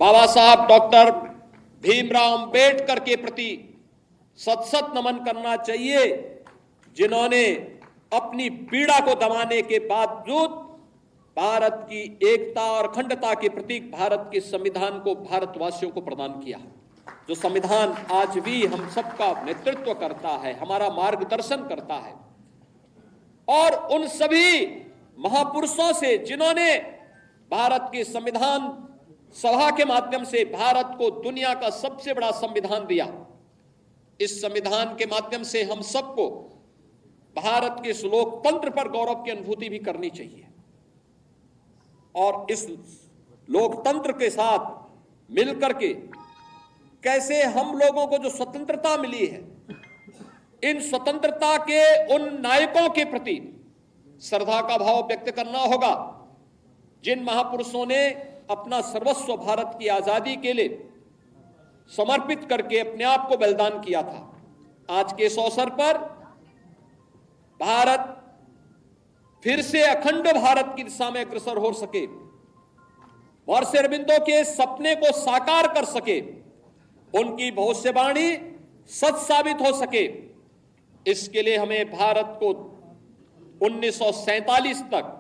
बाबा साहब डॉक्टर भीमराव अंबेडकर के प्रति सत नमन करना चाहिए, जिन्होंने अपनी पीड़ा को दबाने के बावजूद भारत की एकता और अखंडता के प्रतीक भारत के संविधान को भारतवासियों को प्रदान किया, जो संविधान आज भी हम सबका नेतृत्व करता है, हमारा मार्गदर्शन करता है। और उन सभी महापुरुषों से जिन्होंने भारत के संविधान सभा के माध्यम से भारत को दुनिया का सबसे बड़ा संविधान दिया, इस संविधान के माध्यम से हम सबको भारत के इस लोकतंत्र पर गौरव की अनुभूति भी करनी चाहिए। और इस लोकतंत्र के साथ मिलकर के कैसे हम लोगों को जो स्वतंत्रता मिली है, इन स्वतंत्रता के उन नायकों के प्रति श्रद्धा का भाव व्यक्त करना होगा, जिन महापुरुषों ने अपना सर्वस्व भारत की आजादी के लिए समर्पित करके अपने आप को बलिदान किया था। आज के इस अवसर पर भारत फिर से अखंड भारत की दिशा में अग्रसर हो सके, महर्षि अरबिंदो के सपने को साकार कर सके, उनकी भविष्यवाणी सच साबित हो सके, इसके लिए हमें भारत को 1947 तक,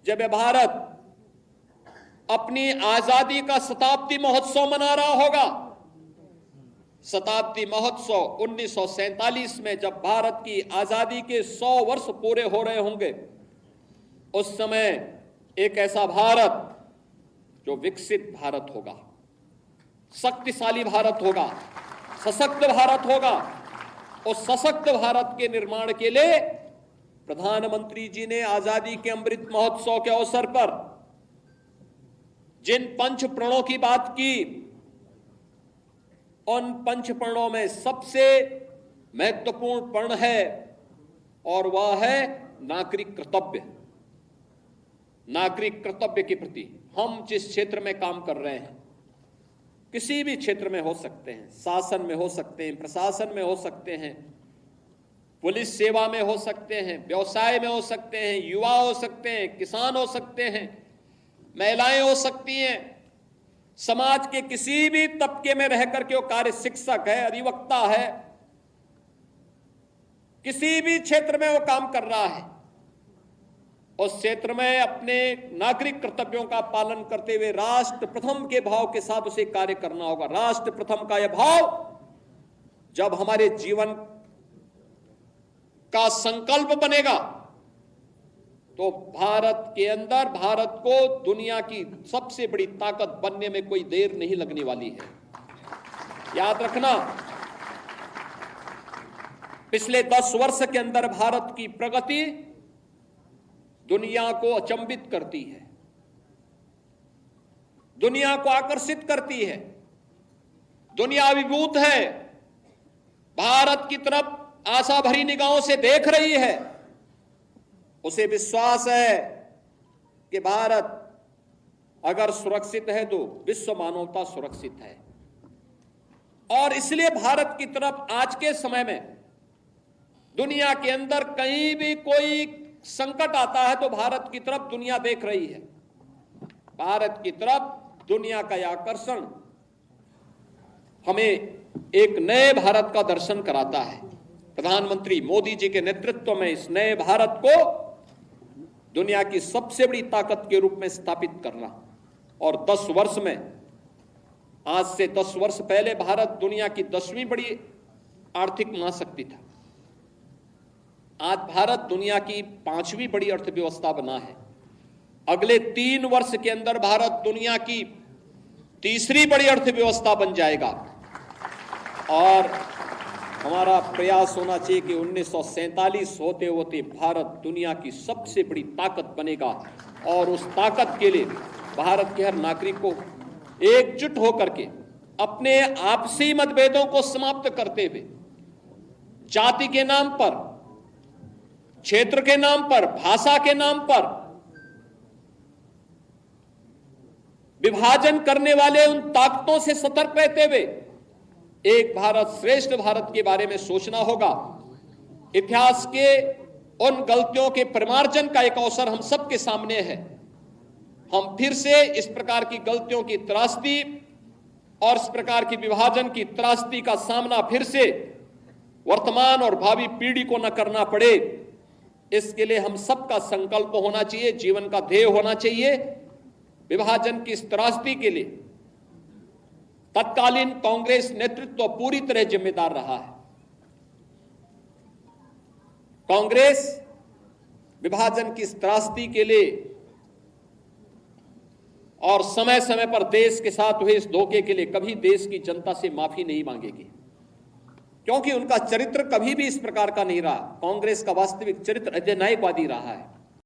जब यह भारत अपनी आजादी का शताब्दी महोत्सव मना रहा होगा, शताब्दी महोत्सव 1947 में जब भारत की आजादी के 100 वर्ष पूरे हो रहे होंगे, उस समय एक ऐसा भारत जो विकसित भारत होगा, शक्तिशाली भारत होगा, सशक्त भारत होगा। उस सशक्त भारत के निर्माण के लिए प्रधानमंत्री जी ने आजादी के अमृत महोत्सव के अवसर पर जिन पंच प्रणों की बात की, उन पंच प्रणों में सबसे महत्वपूर्ण प्रण है और वह है नागरिक कर्तव्य। नागरिक कर्तव्य के प्रति हम जिस क्षेत्र में काम कर रहे हैं, किसी भी क्षेत्र में हो सकते हैं, शासन में हो सकते हैं, प्रशासन में हो सकते हैं, पुलिस सेवा में हो सकते हैं, व्यवसाय में हो सकते हैं, युवा हो सकते हैं, किसान हो सकते हैं, महिलाएं हो सकती हैं, समाज के किसी भी तबके में रहकर के वो कार्य, शिक्षक है, अधिवक्ता है, किसी भी क्षेत्र में वो काम कर रहा है, उस क्षेत्र में अपने नागरिक कर्तव्यों का पालन करते हुए राष्ट्र प्रथम के भाव के साथ उसे कार्य करना होगा। राष्ट्र प्रथम का यह भाव जब हमारे जीवन का संकल्प बनेगा, तो भारत के अंदर भारत को दुनिया की सबसे बड़ी ताकत बनने में कोई देर नहीं लगने वाली है। याद रखना, पिछले 10 वर्ष के अंदर भारत की प्रगति दुनिया को अचंभित करती है, दुनिया को आकर्षित करती है। दुनिया अभिभूत है, भारत की तरफ आशा भरी निगाहों से देख रही है। उसे विश्वास है कि भारत अगर सुरक्षित है तो विश्व मानवता सुरक्षित है। और इसलिए भारत की तरफ आज के समय में दुनिया के अंदर कहीं भी कोई संकट आता है तो भारत की तरफ दुनिया देख रही है। भारत की तरफ दुनिया का यह आकर्षण हमें एक नए भारत का दर्शन कराता है। प्रधानमंत्री मोदी जी के नेतृत्व में इस नए भारत को दुनिया की सबसे बड़ी ताकत के रूप में स्थापित करना, और 10 वर्ष में, आज से 10 वर्ष पहले भारत दुनिया की 10वीं बड़ी आर्थिक महाशक्ति था। आज भारत दुनिया की 5वीं बड़ी अर्थव्यवस्था बना है। अगले 3 वर्ष के अंदर भारत दुनिया की 3री बड़ी अर्थव्यवस्था बन जाएगा। और हमारा प्रयास होना चाहिए कि 1947 होते होते भारत दुनिया की सबसे बड़ी ताकत बनेगा, और उस ताकत के लिए भारत के हर नागरिक को एकजुट होकर के अपने आपसी मतभेदों को समाप्त करते हुए जाति के नाम पर, क्षेत्र के नाम पर, भाषा के नाम पर विभाजन करने वाले उन ताकतों से सतर्क रहते हुए एक भारत श्रेष्ठ भारत के बारे में सोचना होगा। इतिहास के उन गलतियों के परिमार्जन का एक अवसर हम सबके सामने है। हम फिर से इस प्रकार की गलतियों की त्रासदी और इस प्रकार की विभाजन की त्रासदी का सामना फिर से वर्तमान और भावी पीढ़ी को न करना पड़े, इसके लिए हम सबका संकल्प होना चाहिए, जीवन का ध्येय होना चाहिए। विभाजन की इस त्रासदी के लिए तत्कालीन कांग्रेस नेतृत्व पूरी तरह जिम्मेदार रहा है। कांग्रेस विभाजन की इस त्रासदी के लिए और समय समय पर देश के साथ हुए इस धोखे के लिए कभी देश की जनता से माफी नहीं मांगेगी, क्योंकि उनका चरित्र कभी भी इस प्रकार का नहीं रहा। कांग्रेस का वास्तविक चरित्र अधिनायकवादी रहा है।